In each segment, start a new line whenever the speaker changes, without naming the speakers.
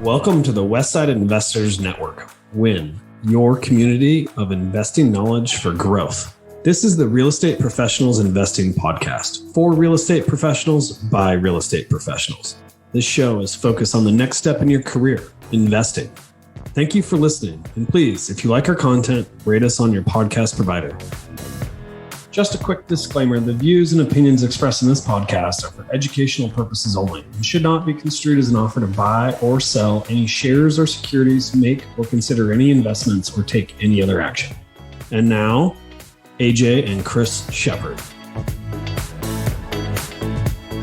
Welcome to the Westside Investors Network, WIN, your community of investing knowledge for growth. This is the Real Estate Professionals Investing Podcast for real estate professionals by real estate professionals. This show is focused on the next step in your career, investing. Thank you for listening. And please, if you like our content, rate us on your podcast provider. Just a quick disclaimer, the views and opinions expressed in this podcast are for educational purposes only and should not be construed as an offer to buy or sell any shares or securities, make or consider any investments, or take any other action. And now, AJ and Chris Shepard.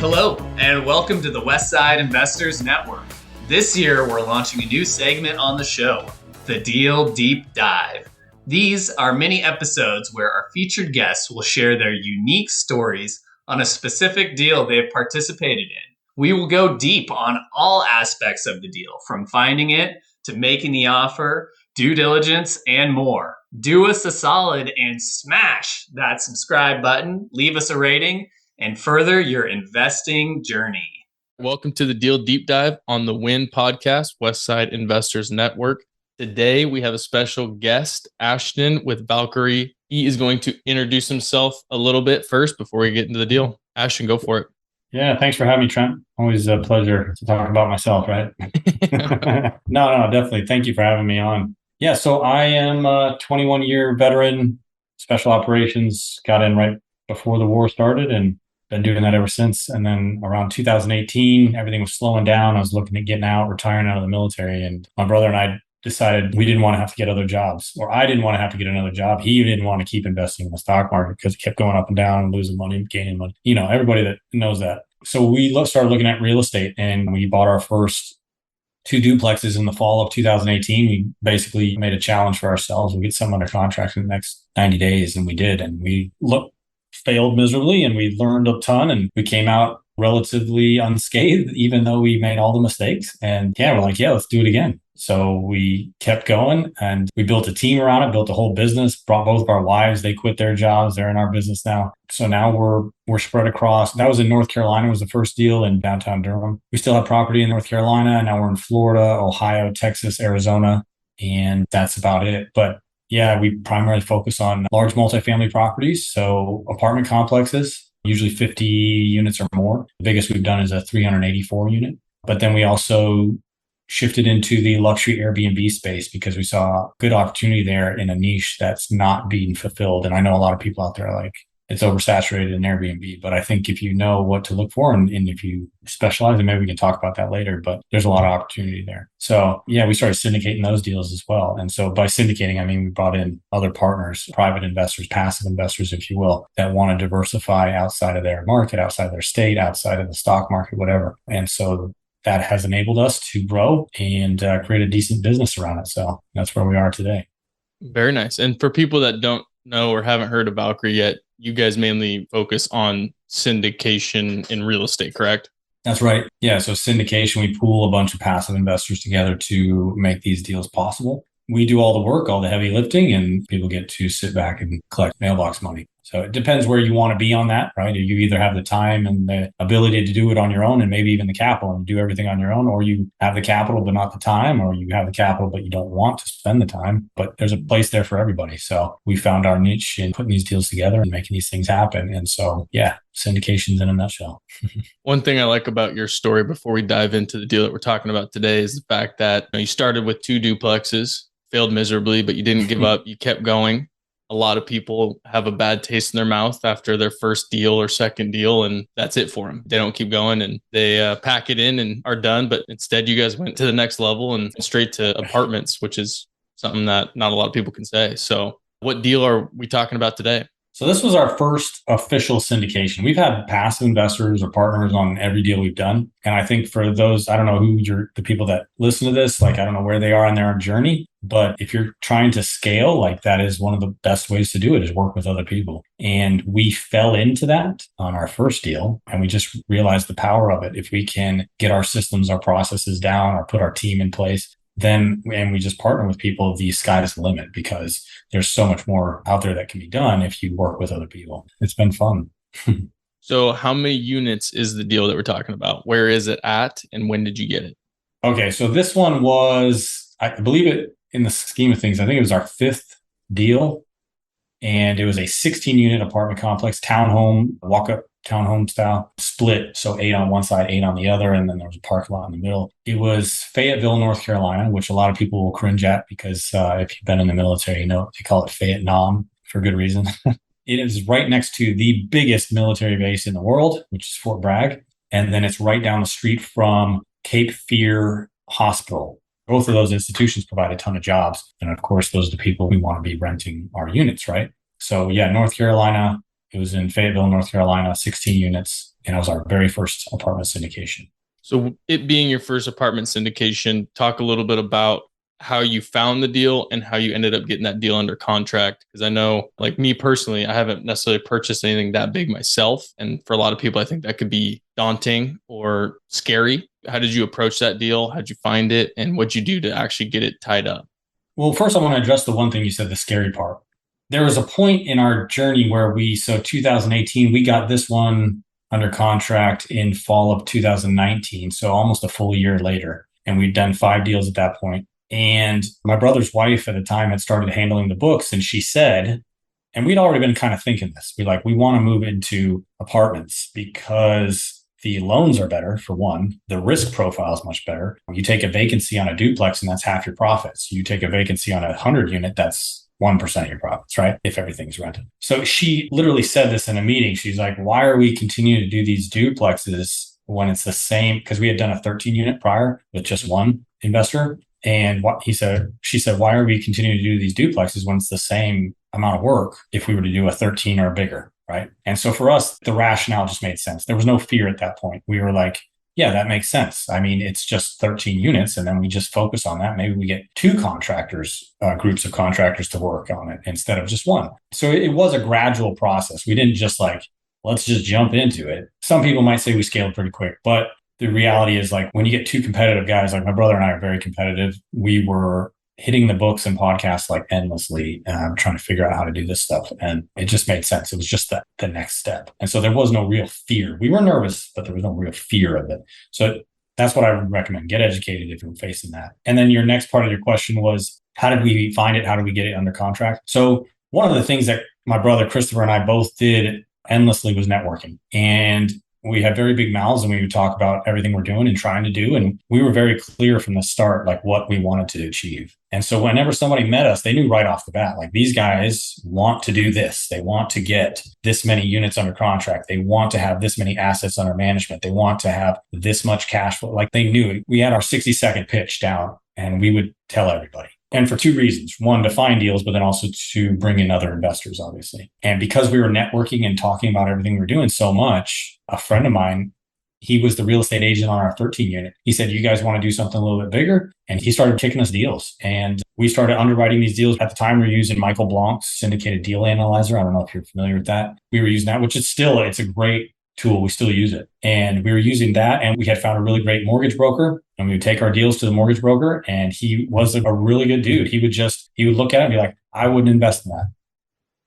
Hello, and welcome to the Westside Investors Network. This year, we're launching a new segment on the show, the Deal Deep Dive. These are mini episodes where our featured guests will share their unique stories on a specific deal they've participated in. We will go deep on all aspects of the deal, from finding it to making the offer, due diligence, and more. Do us a solid and smash that subscribe button, leave us a rating, and further your investing journey.
Welcome to the Deal Deep Dive on the WIN podcast, Westside Investors Network. Today, we have a special guest, Ashton with Valkere. He is going to introduce himself a little bit first before we get into the deal. Ashton, go for it.
Yeah, thanks for having me, Trent. Always a pleasure to talk about myself, right? No, definitely. Thank you for having me on. Yeah, so I am a 21-year veteran, special operations, got in right before the war started and been doing that ever since. And then around 2018, everything was slowing down. I was looking at getting out, retiring out of the military. And my brother and I decided we didn't want to have to get other jobs, or I didn't want to have to get another job. He didn't want to keep investing in the stock market because it kept going up and down and losing money, gaining money. You know, everybody that knows that. So we started looking at real estate, and we bought our first 2 duplexes in the fall of 2018. We basically made a challenge for ourselves. We'll get some under contract in the next 90 days. And we did. And we failed miserably, and we learned a ton, and we came out relatively unscathed, even though we made all the mistakes. And we're like, let's do it again. So we kept going, and we built a team around it, built a whole business, brought both of our wives. They quit their jobs. They're in our business now. So now we're spread across. That was in North Carolina, was the first deal in downtown Durham. We still have property in North Carolina. Now we're in Florida, Ohio, Texas, Arizona, and that's about it. But yeah, we primarily focus on large multifamily properties. So apartment complexes, usually 50 units or more. The biggest we've done is a 384 unit. But then we also shifted into the luxury Airbnb space because we saw good opportunity there in a niche that's not being fulfilled. And I know a lot of people out there are like, it's oversaturated in Airbnb, but I think if you know what to look for and if you specialize, and maybe we can talk about that later, but there's a lot of opportunity there. So yeah, we started syndicating those deals as well. And so by syndicating, I mean, we brought in other partners, private investors, passive investors, if you will, that want to diversify outside of their market, outside of their state, outside of the stock market, whatever. And so that has enabled us to grow and create a decent business around it. So that's where we are today.
Very nice. And for people that don't know or haven't heard of Valkere yet, you guys mainly focus on syndication in real estate, correct?
That's right. Yeah. So syndication, we pool a bunch of passive investors together to make these deals possible. We do all the work, all the heavy lifting, and people get to sit back and collect mailbox money. So it depends where you want to be on that, right? You either have the time and the ability to do it on your own, and maybe even the capital and do everything on your own, or you have the capital but not the time, or you have the capital but you don't want to spend the time. But there's a place there for everybody. So we found our niche in putting these deals together and making these things happen. And so, yeah, syndications in a nutshell.
One thing I like about your story before we dive into the deal that we're talking about today is the fact that you started with 2 duplexes, failed miserably, but you didn't give up. You kept going. A lot of people have a bad taste in their mouth after their first deal or second deal, and that's it for them. They don't keep going, and they pack it in and are done. But instead, you guys went to the next level and straight to apartments, which is something that not a lot of people can say. So what deal are we talking about today?
So this was our first official syndication. We've had passive investors or partners on every deal we've done. And I think for those, I don't know the people that listen to this, like, I don't know where they are on their journey, but if you're trying to scale, like, that is one of the best ways to do it, is work with other people. And we fell into that on our first deal, and we just realized the power of it. If we can get our systems, our processes down, or put our team in place, and we just partner with people, the sky is the limit, because there's so much more out there that can be done if you work with other people. It's been fun.
So how many units is the deal that we're talking about? Where is it at, and when did you get it?
Okay, so this one was, I believe it in the scheme of things, I think it was our 5th deal. And it was a 16-unit apartment complex, townhome, walk-up townhome style, split. So 8 on one side, 8 on the other. And then there was a parking lot in the middle. It was Fayetteville, North Carolina, which a lot of people will cringe at because if you've been in the military, you know, they call it Vietnam for good reason. It is right next to the biggest military base in the world, which is Fort Bragg. And then it's right down the street from Cape Fear Hospital. Both of those institutions provide a ton of jobs. And of course, those are the people we want to be renting our units, right? So yeah, North Carolina, it was in Fayetteville, North Carolina, 16 units. And it was our very first apartment syndication.
So it being your first apartment syndication, talk a little bit about how you found the deal and how you ended up getting that deal under contract. Because I know, like me personally, I haven't necessarily purchased anything that big myself. And for a lot of people, I think that could be daunting or scary. How did you approach that deal? How'd you find it? And what'd you do to actually get it tied up?
Well, first I want to address the one thing you said, the scary part. There was a point in our journey where 2018, we got this one under contract in fall of 2019. So almost a full year later. And we'd done 5 deals at that point. And my brother's wife at the time had started handling the books. And she said, and we'd already been kind of thinking this, we want to move into apartments because the loans are better, for one. The risk profile is much better. You take a vacancy on a duplex and that's half your profits. You take a vacancy on a 100 unit, that's 1% of your profits, right? If everything's rented. So she literally said this in a meeting. She's like, why are we continuing to do these duplexes when it's the same? Because we had done a 13 unit prior with just one investor. And she said, why are we continuing to do these duplexes when it's the same amount of work if we were to do a 13 or bigger, right? And so for us, the rationale just made sense. There was no fear at that point. We were like, yeah, that makes sense. I mean, it's just 13 units and then we just focus on that. Maybe we get 2 contractors, groups of contractors to work on it instead of just one. So it was a gradual process. We didn't just let's just jump into it. Some people might say we scaled pretty quick, but the reality is when you get 2 competitive guys, like my brother and I are very competitive. We were hitting the books and podcasts endlessly, trying to figure out how to do this stuff. And it just made sense. It was just the next step. And so there was no real fear. We were nervous, but there was no real fear of it. So that's what I would recommend. Get educated if you're facing that. And then your next part of your question was, how did we find it? How did we get it under contract? So one of the things that my brother Christopher and I both did endlessly was networking. And we had very big mouths and we would talk about everything we're doing and trying to do. And we were very clear from the start, what we wanted to achieve. And so whenever somebody met us, they knew right off the bat, these guys want to do this. They want to get this many units under contract. They want to have this many assets under management. They want to have this much cash flow. They knew it. We had our 60-second pitch down and we would tell everybody. And for 2 reasons. One, to find deals, but then also to bring in other investors, obviously. And because we were networking and talking about everything we were doing so much, a friend of mine, he was the real estate agent on our 13 unit. He said, you guys want to do something a little bit bigger? And he started kicking us deals. And we started underwriting these deals. At the time, we were using Michael Blanc's syndicated deal analyzer. I don't know if you're familiar with that. We were using that, which is it's a great tool. We still use it. And we were using that. And we had found a really great mortgage broker. And we would take our deals to the mortgage broker. And he was a really good dude. He would look at it and be like, I wouldn't invest in that.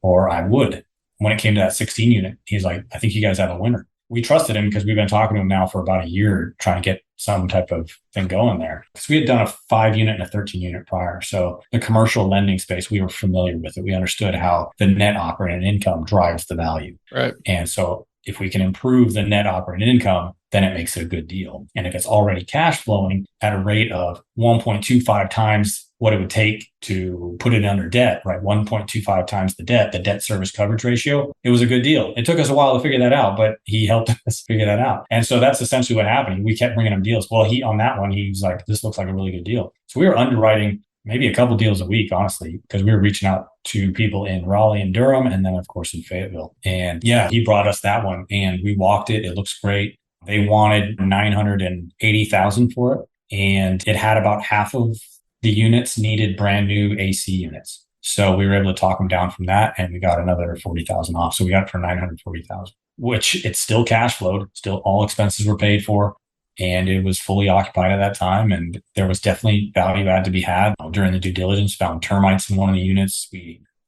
Or I would. When it came to that 16 unit, he's like, I think you guys have a winner. We trusted him because we've been talking to him now for about a year, trying to get some type of thing going there. Because we had done a 5 unit and a 13 unit prior. So the commercial lending space, we were familiar with it. We understood how the net operating income drives the value.
Right.
And so if we can improve the net operating income, then it makes it a good deal. And if it's already cash flowing at a rate of 1.25 times what it would take to put it under debt, right? 1.25 times the debt service coverage ratio, it was a good deal. It took us a while to figure that out, but he helped us figure that out. And so that's essentially what happened. We kept bringing him deals. Well, on that one, he was like, this looks like a really good deal. So we were underwriting maybe a couple deals a week, honestly, because we were reaching out to people in Raleigh and Durham, and then of course in Fayetteville. And yeah, he brought us that one and we walked it. It looks great. They wanted $980,000 for it. And it had about half of the units needed brand new AC units. So we were able to talk them down from that and we got another $40,000 off. So we got it for $940,000, which it's still cash flowed, still all expenses were paid for. And it was fully occupied at that time. And there was definitely value add to be had. During the due diligence, found termites in one of the units.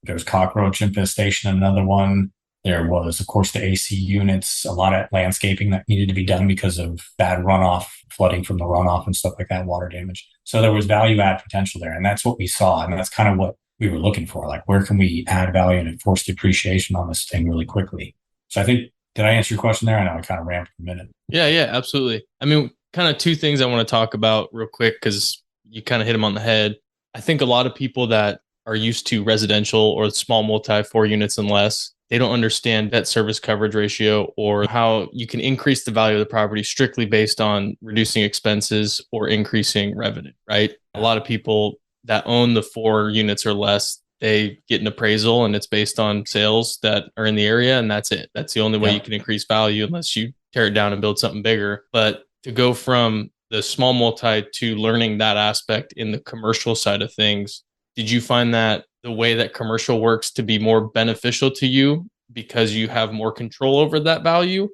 There was cockroach infestation in another one. There was, of course, the AC units, a lot of landscaping that needed to be done because of bad runoff, flooding from the runoff and stuff like that, water damage. So there was value add potential there. And that's what we saw. And that's kind of what we were looking for. Like, where can we add value and enforce depreciation on this thing really quickly? So I think, did I answer your question there? I know I kind of rammed for a minute.
Yeah, absolutely. I mean, kind of two things I want to talk about real quick, because you kind of hit them on the head. I think a lot of people that are used to residential or small multi 4 units and less, they don't understand debt service coverage ratio or how you can increase the value of the property strictly based on reducing expenses or increasing revenue, right? A lot of people that own the 4 units or less, they get an appraisal and it's based on sales that are in the area, and that's it. That's the only way you can increase value unless you tear it down and build something bigger. But to go from the small multi to learning that aspect in the commercial side of things, did you find that the way that commercial works to be more beneficial to you because you have more control over that value?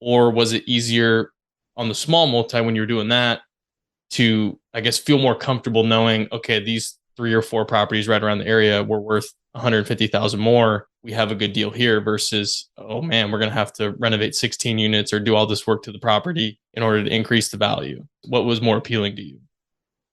Or was it easier on the small multi when you're doing that to, I guess, feel more comfortable knowing, okay, these 3 or 4 properties right around the area were worth $150,000 more. We have a good deal here versus, oh man, we're going to have to renovate 16 units or do all this work to the property in order to increase the value. What was more appealing to you?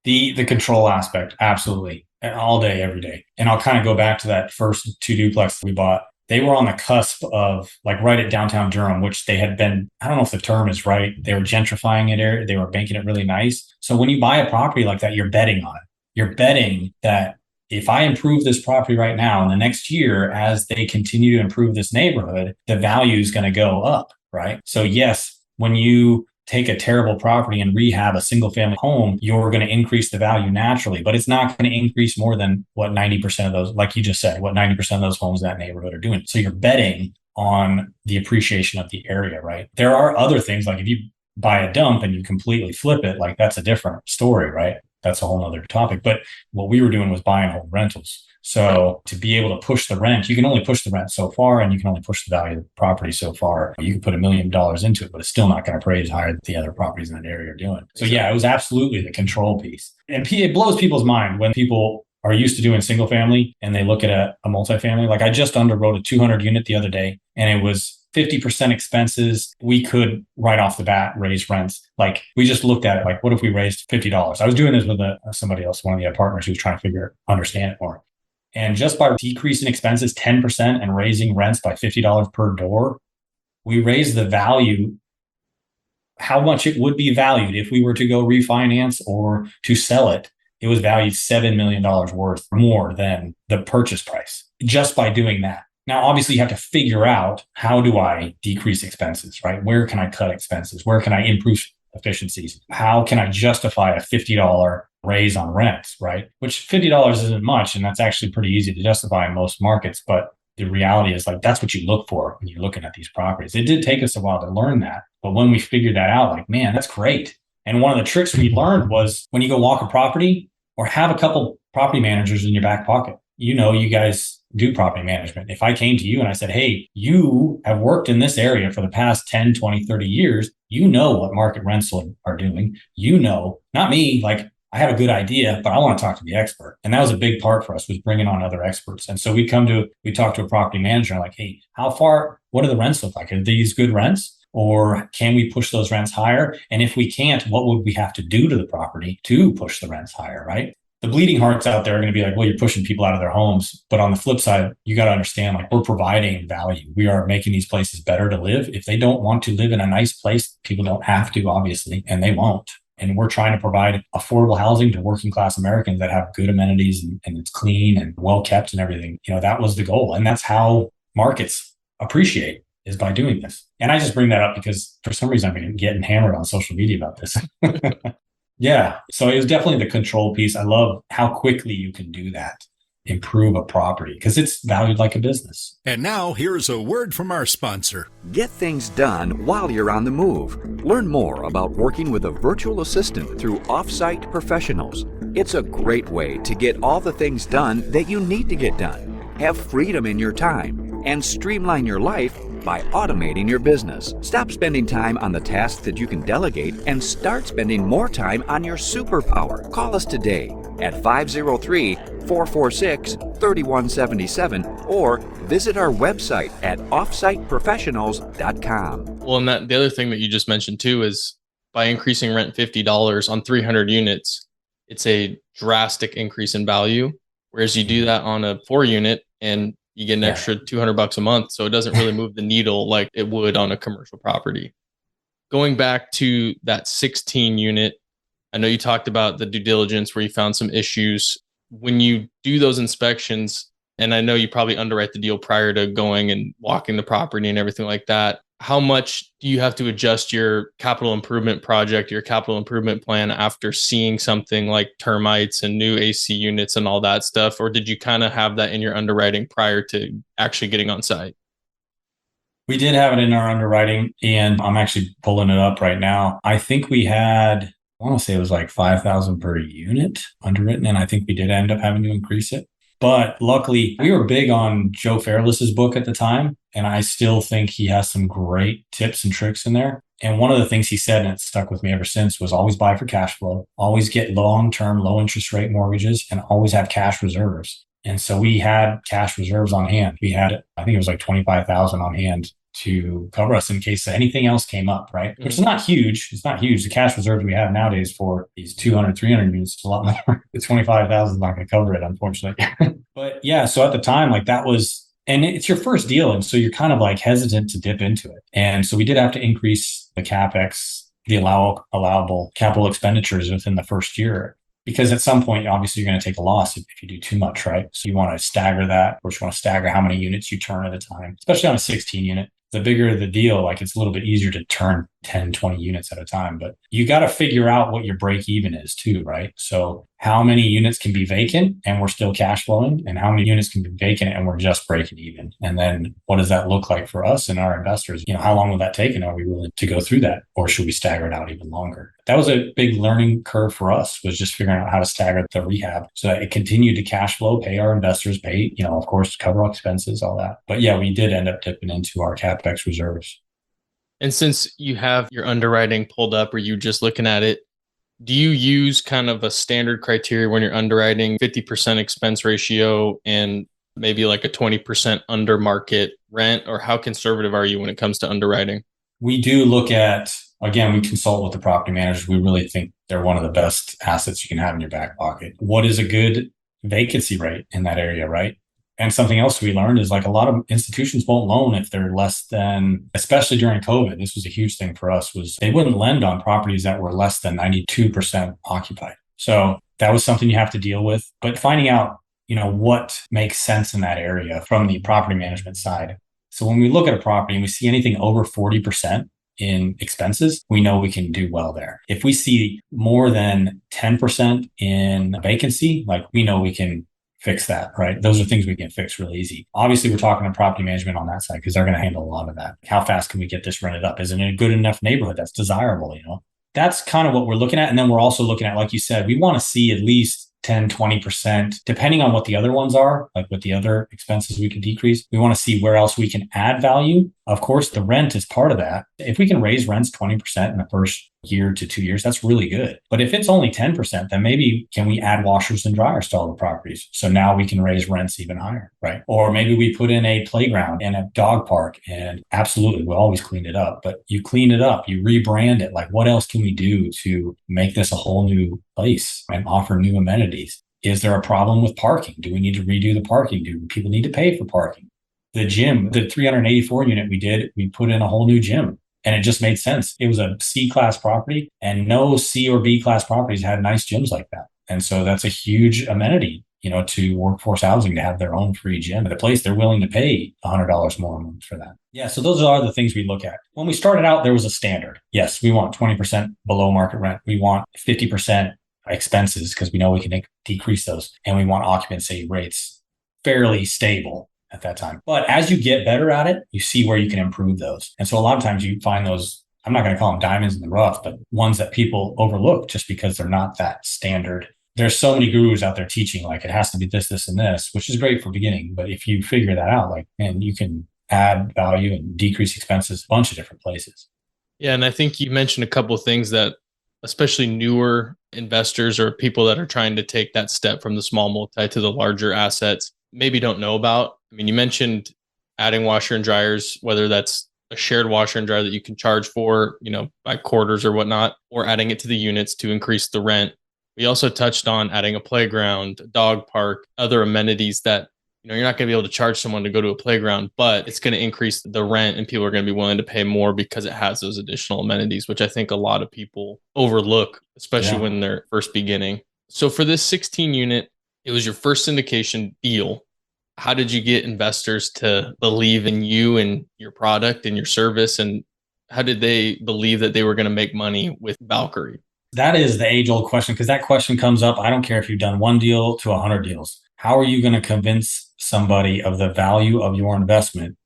The control aspect, absolutely. All day, every day. And I'll kind of go back to that first 2 duplex we bought. They were on the cusp of, like, right at downtown Durham, which they had been, I don't know if the term is right. They were gentrifying it. They were making it really nice. So when you buy a property like that, you're betting on it. You're betting that if I improve this property right now, in the next year, as they continue to improve this neighborhood, the value is going to go up, right? So yes, when you take a terrible property and rehab a single family home, you're going to increase the value naturally, but it's not going to increase more than what 90% of those, like you just said, what 90% of those homes in that neighborhood are doing. So you're betting on the appreciation of the area, right? There are other things, like if you buy a dump and you completely flip it, like that's a different story, right? That's a whole other topic. But what we were doing was buying home rentals. So to be able to push the rent, you can only push the rent so far, and you can only push the value of the property so far. You can put $1 million into it, but it's still not going to appraise higher than the other properties in that area are doing. So yeah, it was absolutely the control piece. And it blows people's mind when people are used to doing single family and they look at a multifamily. Like, I just underwrote a 200 unit the other day, and it was 50% expenses. We could right off the bat raise rents. Like, we just looked at it like, what if we raised $50? I was doing this with somebody else, one of the partners who was trying to understand it more. And just by decreasing expenses 10% and raising rents by $50 per door, we raised the value, how much it would be valued if we were to go refinance or to sell it. It was valued $7 million worth more than the purchase price just by doing that. Now, obviously, you have to figure out, how do I decrease expenses, right? Where can I cut expenses? Where can I improve efficiencies? How can I justify a $50 raise on rents, right? Which $50 isn't much, and that's actually pretty easy to justify in most markets. But the reality is, like, that's what you look for when you're looking at these properties. It did take us a while to learn that. But when we figured that out, like, man, that's great. And one of the tricks we learned was, when you go walk a property, or have a couple property managers in your back pocket. You know, you guys do property management. If I came to you and I said, hey, you have worked in this area for the past 10, 20, 30 years, you know what market rents are doing. You know, not me, like, I have a good idea, but I want to talk to the expert. And that was a big part for us, was bringing on other experts. And so we talk to a property manager like, hey, what do the rents look like? Are these good rents? Or can we push those rents higher? And if we can't, what would we have to do to the property to push the rents higher, right? The bleeding hearts out there are going to be like, well, you're pushing people out of their homes. But on the flip side, you got to understand, like, we're providing value. We are making these places better to live. If they don't want to live in a nice place, people don't have to, obviously, and they won't. And we're trying to provide affordable housing to working class Americans that have good amenities and it's clean and well kept and everything. You know, that was the goal. And that's how markets appreciate, is by doing this. And I just bring that up because for some reason I'm getting hammered on social media about this. Yeah. So it was definitely the control piece. I love how quickly you can do that, improve a property, because it's valued like a business.
And now here's a word from our sponsor.
Get things done while you're on the move. Learn more about working with a virtual assistant through Offsite Professionals. It's a great way to get all the things done that you need to get done. Have freedom in your time and streamline your life by automating your business. Stop spending time on the tasks that you can delegate and start spending more time on your superpower. Call us today at 503 446-3177 or visit our website at offsiteprofessionals.com.
Well, and the other thing that you just mentioned too is by increasing rent $50 on 300 units, it's a drastic increase in value. Whereas you do that on a 4 unit and you get an extra $200 a month. So it doesn't really move the needle like it would on a commercial property. Going back to that 16 unit, I know you talked about the due diligence where you found some issues. When you do those inspections, and I know you probably underwrite the deal prior to going and walking the property and everything like that, how much do you have to adjust your capital improvement project, your capital improvement plan after seeing something like termites and new AC units and all that stuff? Or did you kind of have that in your underwriting prior to actually getting on site?
We did have it in our underwriting, and I'm actually pulling it up right now. I think we had, I want to say it was like 5,000 per unit underwritten, and I think we did end up having to increase it. But luckily, we were big on Joe Fairless's book at the time, and I still think he has some great tips and tricks in there. And one of the things he said, and it stuck with me ever since, was always buy for cash flow, always get long-term, low interest rate mortgages, and always have cash reserves. And so we had cash reserves on hand. We had, I think it was like 25,000 on hand to cover us in case anything else came up, right? Which is not huge. It's not huge. The cash reserves we have nowadays for these 200, 300 units is a lot more. The 25,000 is not going to cover it, unfortunately. But yeah, so at the time, like that was, and it's your first deal. And so you're kind of like hesitant to dip into it. And so we did have to increase the CapEx, the allowable capital expenditures within the first year. Because at some point, obviously, you're going to take a loss if you do too much, right? So you want to stagger that. Of course, you want to stagger how many units you turn at a time, especially on a 16 unit. The bigger the deal, like it's a little bit easier to turn 10, 20 units at a time. But you got to figure out what your break even is too, right? So how many units can be vacant and we're still cash flowing, and how many units can be vacant and we're just breaking even? And then what does that look like for us and our investors? You know, how long will that take, and are we willing to go through that, or should we stagger it out even longer? That was a big learning curve for us, was just figuring out how to stagger the rehab so that it continued to cash flow, pay our investors, pay, you know, of course, cover all expenses, all that. But yeah, we did end up dipping into our CapEx reserves.
And since you have your underwriting pulled up, or you just looking at it, do you use kind of a standard criteria when you're underwriting 50% expense ratio and maybe like a 20% under market rent, or how conservative are you when it comes to underwriting?
We do look at, again, we consult with the property managers. We really think they're one of the best assets you can have in your back pocket. What is a good vacancy rate in that area, right? And something else we learned is like a lot of institutions won't loan if they're less than, especially during COVID, this was a huge thing for us, was they wouldn't lend on properties that were less than 92% occupied. So that was something you have to deal with. But finding out, you know, what makes sense in that area from the property management side. So when we look at a property and we see anything over 40% in expenses, we know we can do well there. If we see more than 10% in vacancy, like we know we can fix that, right? Those are things we can fix really easy. Obviously, we're talking to property management on that side because they're going to handle a lot of that. How fast can we get this rented up? Is it in a good enough neighborhood that's desirable, you know? That's kind of what we're looking at. And then we're also looking at, like you said, we want to see at least 10, 20%, depending on what the other ones are, like what the other expenses we can decrease. We want to see where else we can add value. Of course, the rent is part of that. If we can raise rents 20% in the first year to 2 years, that's really good. But if it's only 10%, then maybe can we add washers and dryers to all the properties? So now we can raise rents even higher, right? Or maybe we put in a playground and a dog park, and absolutely, we'll always clean it up. But you clean it up, you rebrand it. Like, what else can we do to make this a whole new place and offer new amenities? Is there a problem with parking? Do we need to redo the parking? Do people need to pay for parking? The gym, the 384 unit we did, we put in a whole new gym. And it just made sense. It was a C-class property, and no C or B-class properties had nice gyms like that. And so that's a huge amenity, you know, to workforce housing to have their own free gym at a place they're willing to pay $100 more a month for that. Yeah, so those are the things we look at. When we started out, there was a standard. Yes, we want 20% below market rent. We want 50% expenses because we know we can decrease those. And we want occupancy rates fairly stable at that time. But as you get better at it, you see where you can improve those. And so a lot of times you find those, I'm not going to call them diamonds in the rough, but ones that people overlook just because they're not that standard. There's so many gurus out there teaching like it has to be this, this, and this, which is great for beginning. But if you figure that out, like, man, you can add value and decrease expenses a bunch of different places.
Yeah. And I think you mentioned a couple of things that especially newer investors or people that are trying to take that step from the small multi to the larger assets maybe don't know about? I mean, you mentioned adding washer and dryers, whether that's a shared washer and dryer that you can charge for, by quarters or whatnot, or adding it to the units to increase the rent. We also touched on adding a playground, a dog park, other amenities that, you're not going to be able to charge someone to go to a playground, but it's going to increase the rent and people are going to be willing to pay more because it has those additional amenities, which I think a lot of people overlook, especially when they're first beginning. So for this 16 unit, it was your first syndication deal. How did you get investors to believe in you and your product and your service? And how did they believe that they were going to make money with Valkere?
That is the age-old question, because that question comes up. I don't care if you've done one deal to 100 deals. How are you going to convince somebody of the value of your investment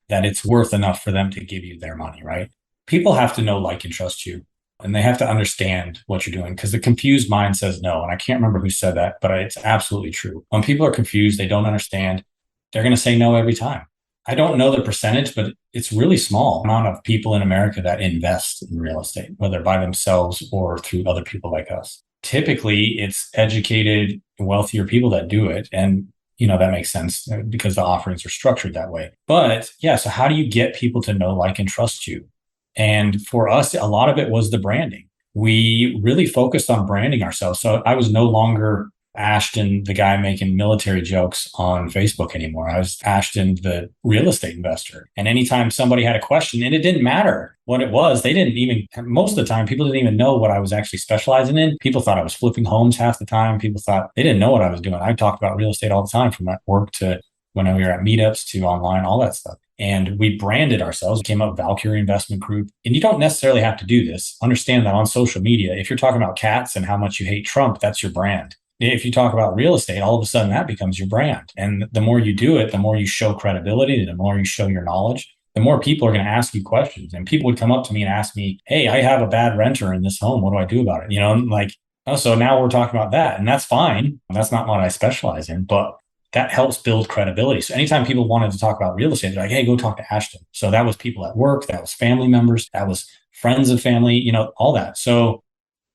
that it's worth enough for them to give you their money, right? People have to know, like, and trust you, and they have to understand what you're doing, because the confused mind says no. And I can't remember who said that, but it's absolutely true. When people are confused, they don't understand, they're going to say no every time. I don't know the percentage, but it's really small amount of people in America that invest in real estate, whether by themselves or through other people like us. Typically, it's educated, wealthier people that do it. And, that makes sense because the offerings are structured that way. But yeah, so how do you get people to know, like, and trust you? And for us, a lot of it was the branding. We really focused on branding ourselves. So I was no longer Ashton, the guy making military jokes on Facebook anymore. I was Ashton, the real estate investor. And anytime somebody had a question, and it didn't matter what it was, most of the time, people didn't even know what I was actually specializing in. People thought I was flipping homes half the time. People thought they didn't know what I was doing. I talked about real estate all the time, from at work to when we were at meetups to online, all that stuff. And we branded ourselves, came up Valkere Investment Group. And you don't necessarily have to do this. Understand that on social media, if you're talking about cats and how much you hate Trump, that's your brand. If you talk about real estate, all of a sudden that becomes your brand. And the more you do it, the more you show credibility, the more you show your knowledge, the more people are going to ask you questions. And people would come up to me and ask me, hey, I have a bad renter in this home. What do I do about it? So now we're talking about that. And that's fine. That's not what I specialize in, but that helps build credibility. So anytime people wanted to talk about real estate, they're like, hey, go talk to Ashton. So that was people at work, that was family members, that was friends of family, all that. So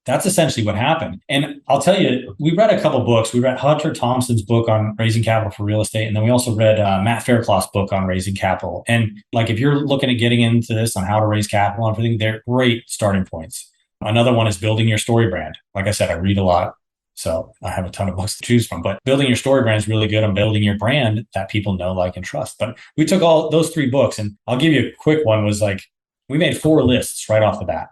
that's essentially what happened. And I'll tell you, we read a couple books. We read Hunter Thompson's book on raising capital for real estate. And then we also read Matt Fairclough's book on raising capital. And if you're looking at getting into this on how to raise capital and everything, they're great starting points. Another one is building your story brand. Like I said, I read a lot, so I have a ton of books to choose from. But building your story brand is really good on building your brand that people know, like, and trust. But we took all those 3 books, and I'll give you a quick one. Was we made 4 lists right off the bat.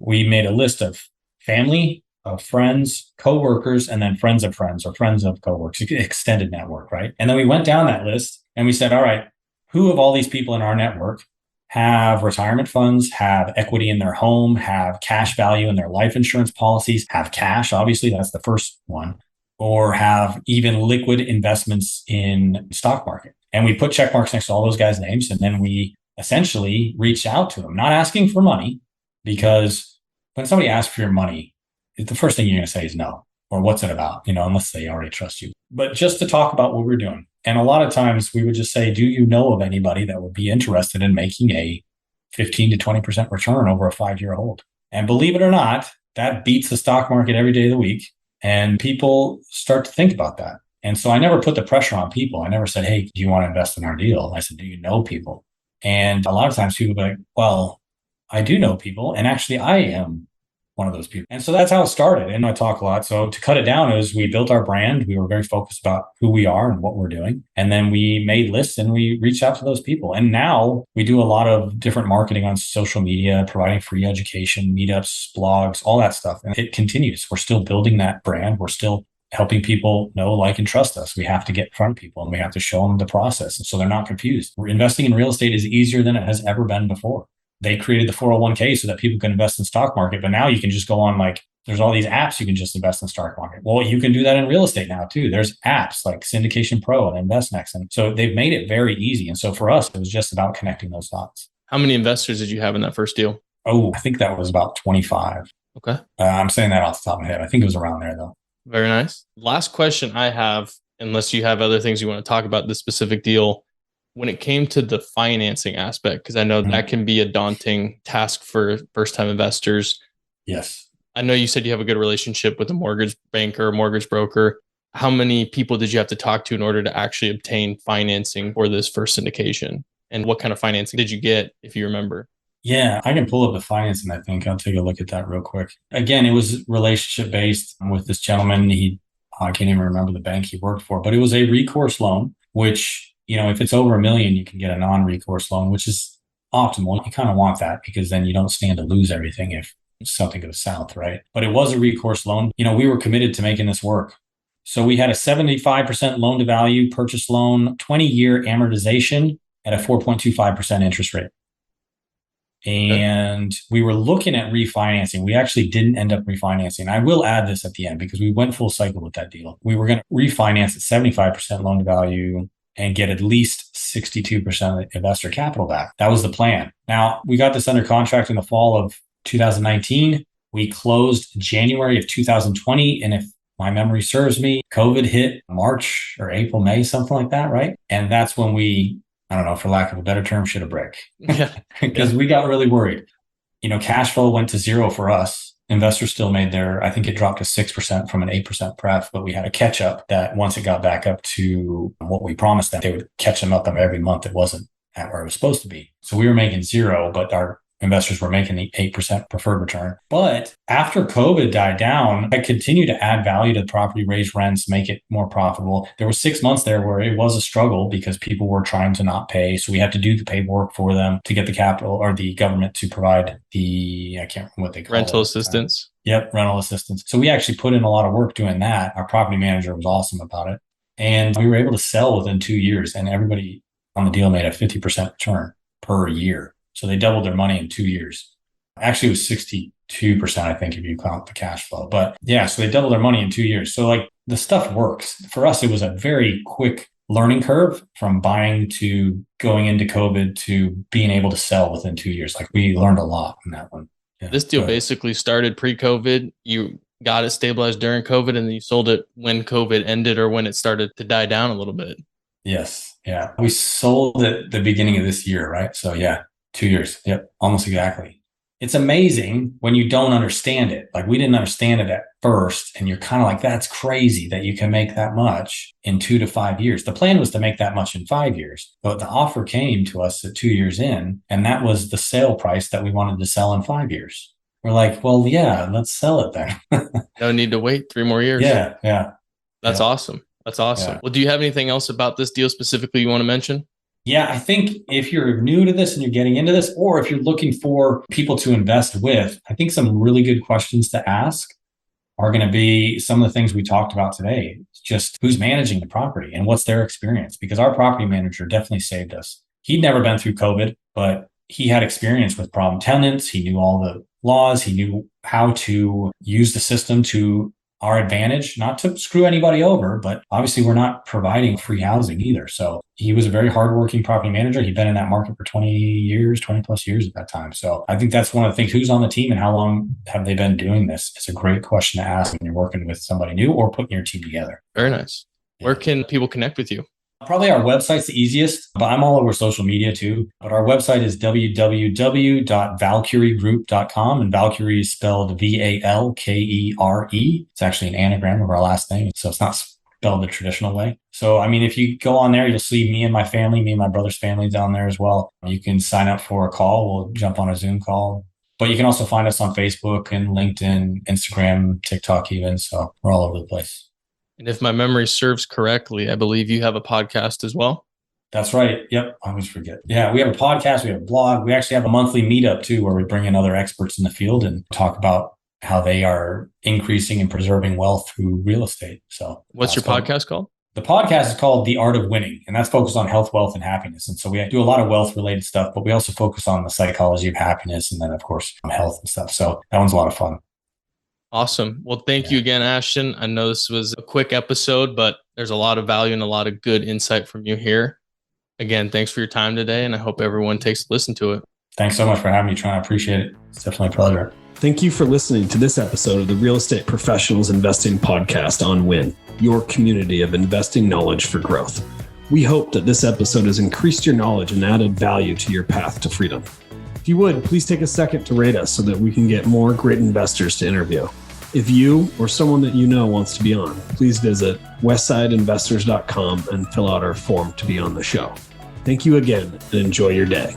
We made a list of family, of friends, coworkers, and then friends of friends or friends of coworkers, extended network, right? And then we went down that list and we said, all right, who of all these people in our network have retirement funds, have equity in their home, have cash value in their life insurance policies, have cash, obviously, that's the first one, or have even liquid investments in stock market. And we put check marks next to all those guys' names. And then we essentially reached out to them, not asking for money, because when somebody asks for your money, the first thing you're going to say is no, or what's it about, unless they already trust you. But just to talk about what we're doing. And a lot of times we would just say, do you know of anybody that would be interested in making a 15 to 20% return over a 5-year hold? And believe it or not, that beats the stock market every day of the week. And people start to think about that. And so I never put the pressure on people. I never said, hey, do you want to invest in our deal? I said, do you know people? And a lot of times people be like, well, I do know people. And actually, I am one of those people. And so that's how it started. And I talk a lot. So to cut it down is we built our brand. We were very focused about who we are and what we're doing. And then we made lists and we reached out to those people. And now we do a lot of different marketing on social media, providing free education, meetups, blogs, all that stuff. And it continues. We're still building that brand. We're still helping people know, like, and trust us. We have to get in front of people and we have to show them the process. And so they're not confused. Investing in real estate is easier than it has ever been before. They created the 401k so that people can invest in stock market. But now you can just go on, there's all these apps you can just invest in stock market. Well, you can do that in real estate now too. There's apps like Syndication Pro and InvestNext. And so they've made it very easy. And so for us, it was just about connecting those dots.
How many investors did you have in that first deal?
Oh, I think that was about 25.
Okay.
I'm saying that off the top of my head. I think it was around there though.
Very nice. Last question I have, unless you have other things you want to talk about this specific deal. When it came to the financing aspect, because I know that can be a daunting task for first-time investors.
Yes.
I know you said you have a good relationship with a mortgage banker, mortgage broker. How many people did you have to talk to in order to actually obtain financing for this first syndication? And what kind of financing did you get, if you remember?
Yeah, I can pull up the financing, I think. I'll take a look at that real quick. Again, it was relationship based with this gentleman. I can't even remember the bank he worked for, but it was a recourse loan, which, if it's over $1 million, you can get a non-recourse loan, which is optimal. You kind of want that because then you don't stand to lose everything if something goes south, right? But it was a recourse loan. We were committed to making this work. So we had a 75% loan to value purchase loan, 20-year amortization at a 4.25% interest rate. And we were looking at refinancing. We actually didn't end up refinancing. I will add this at the end because we went full cycle with that deal. We were going to refinance at 75% loan to value and get at least 62% of investor capital back. That was the plan. Now, we got this under contract in the fall of 2019. We closed January of 2020. And if my memory serves me, COVID hit March or April, May, something like that, right? And that's when I don't know, for lack of a better term, shit a brick.
Yeah.
Because we got really worried. Cash flow went to zero for us. Investors still made I think it dropped to 6% from an 8% pref, but we had a catch up that once it got back up to what we promised them, they would catch them up every month. It wasn't at where it was supposed to be. So we were making zero, but our investors were making the 8% preferred return. But after COVID died down, I continued to add value to the property, raise rents, make it more profitable. There were 6 months there where it was a struggle because people were trying to not pay. So we had to do the paperwork for them to get the capital or the government to provide I can't remember what they call it.
Rental assistance.
Yep, rental assistance. So we actually put in a lot of work doing that. Our property manager was awesome about it. And we were able to sell within 2 years, and everybody on the deal made a 50% return per year. So they doubled their money in 2 years. Actually, it was 62%, I think, if you count the cash flow. But yeah, so they doubled their money in 2 years. So the stuff works. For us, it was a very quick learning curve from buying to going into COVID to being able to sell within 2 years. We learned a lot in that one. Yeah,
this deal basically started pre-COVID. You got it stabilized during COVID, and then you sold it when COVID ended or when it started to die down a little bit.
Yes. Yeah. We sold it the beginning of this year, right? So yeah. 2 years. Yep. Almost exactly. It's amazing when you don't understand it. We didn't understand it at first. And you're kind of that's crazy that you can make that much in 2 to 5 years. The plan was to make that much in 5 years, but the offer came to us at 2 years in. And that was the sale price that we wanted to sell in 5 years. We're well, yeah, let's sell it then.
No need to wait 3 more years.
Yeah. Yeah.
That's awesome. That's awesome. Yeah. Well, do you have anything else about this deal specifically you want to mention?
Yeah, I think if you're new to this and you're getting into this, or if you're looking for people to invest with, I think some really good questions to ask are going to be some of the things we talked about today. Just who's managing the property and what's their experience? Because our property manager definitely saved us. He'd never been through COVID, but he had experience with problem tenants. He knew all the laws. He knew how to use the system to our advantage, not to screw anybody over, but obviously we're not providing free housing either. So he was a very hardworking property manager. He'd been in that market for 20 plus years at that time. So I think that's one of the things. Who's on the team and how long have they been doing this? It's a great question to ask when you're working with somebody new or putting your team together.
Very nice. Where can people connect with you?
Probably our website's the easiest, but I'm all over social media too. But our website is www.valkeregroup.com, and Valkere is spelled Valkere. It's actually an anagram of our last name, so it's not spelled the traditional way. So, if you go on there, you'll see me and my family, me and my brother's family down there as well. You can sign up for a call. We'll jump on a Zoom call. But you can also find us on Facebook and LinkedIn, Instagram, TikTok even. So we're all over the place.
And if my memory serves correctly, I believe you have a podcast as well.
That's right. Yep. I always forget. Yeah, we have a podcast. We have a blog. We actually have a monthly meetup too, where we bring in other experts in the field and talk about how they are increasing and preserving wealth through real estate. So
what's your podcast called?
The podcast is called The Art of Winning, and that's focused on health, wealth, and happiness. And so we do a lot of wealth related stuff, but we also focus on the psychology of happiness and then of course health and stuff. So that one's a lot of fun.
Awesome. Well, thank you again, Ashton. I know this was a quick episode, but there's a lot of value and a lot of good insight from you here. Again, thanks for your time today, and I hope everyone takes a listen to it.
Thanks so much for having me, Trent. I appreciate it. It's definitely a pleasure.
Thank you for listening to this episode of the Real Estate Professionals Investing Podcast on WIN, your community of investing knowledge for growth. We hope that this episode has increased your knowledge and added value to your path to freedom. If you would, please take a second to rate us so that we can get more great investors to interview. If you or someone that you know wants to be on, please visit westsideinvestors.com and fill out our form to be on the show. Thank you again and enjoy your day.